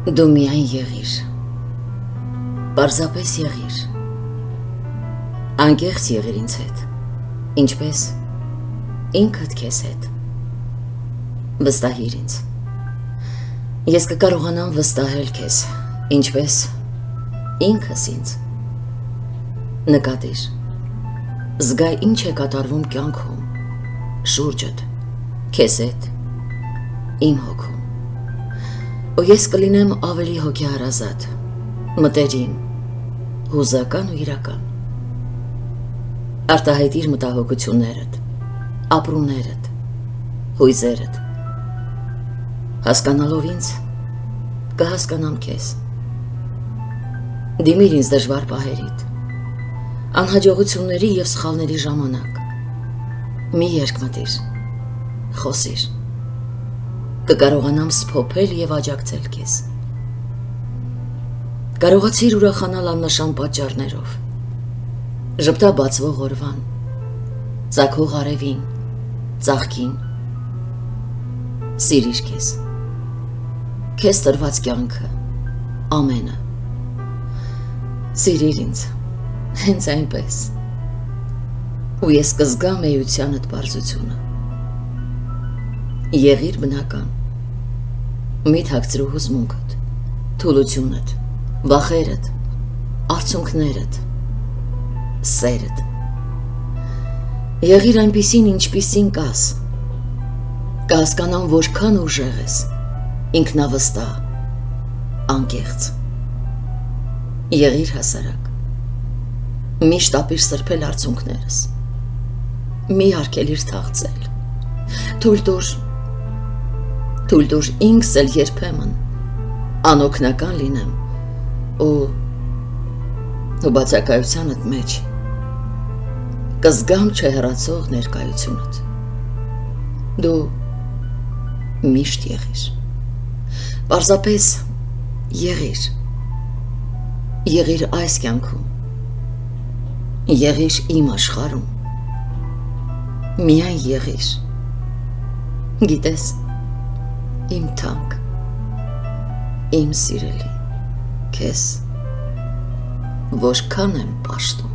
Դու միայն եղիր, պարզապես եղիր, անկեղծ եղիր ինձ հետ, ինչպես ինքդ քեզ հետ, վստահիր ինձ, ես կկարողանամ վստահել քեզ, ինչպես ինքս ինձ, նկատիր, զգա ինչ է կատարվում կյանքում, շուրջդ, քեզ հետ, իմ հոգում, ու ես կլինեմ ավելի հոգեհարազատ, մտերիմ, հուզական ու իրական, արտահայտիր մտահոգություններդ, ապրումներդ, հույզերդ, հասկանալով ինձ, կհասկանամ քեզ, դիմիր ինձ դժվար պահերիդ, անհաջողությունների և սխալների ժամանակ, մի երկմտիր, խոսիր, կկարողանամ սփոփել և աջակցել քեզ, կարողացիր ուրախանալ աննշան պատճառներով, ժպտա բացվող օրվան, ծագող արևին, ծաղկին, սիրիր քեզ տրված կյանքը, ամենը, սիրիր ինձ, հենց այնպես, ու ես կզգամ էությանդ պարզությունը, եղիր բնական, մի թաքցրու հուզմունքդ, թուլությունդ, վախերդ, արցունքներդ, սերդ, եղիր այնպիսին ինչպիսին կաս, կհասկանամ որքան ուժեղ ես, ինքնավստահ, անկեղծ, եղիր հասարակ, միշտ ապիր սրբել արցունքներս, մի արգելիր թաղցել, թույլ տուր ինքս էլ երբեմն անօգնական լինեմ ու բացակայությանդ մեջ կզգամ չհեռացող ներկայությունդ, դու միշտ եղիր, պարզապես եղիր այս կյանքում, եղիր իմ աշխարհում, միայն եղիր, գիտես, իմ թանկ, իմ սիրելի, քեզ, որքան եմ պաշտում,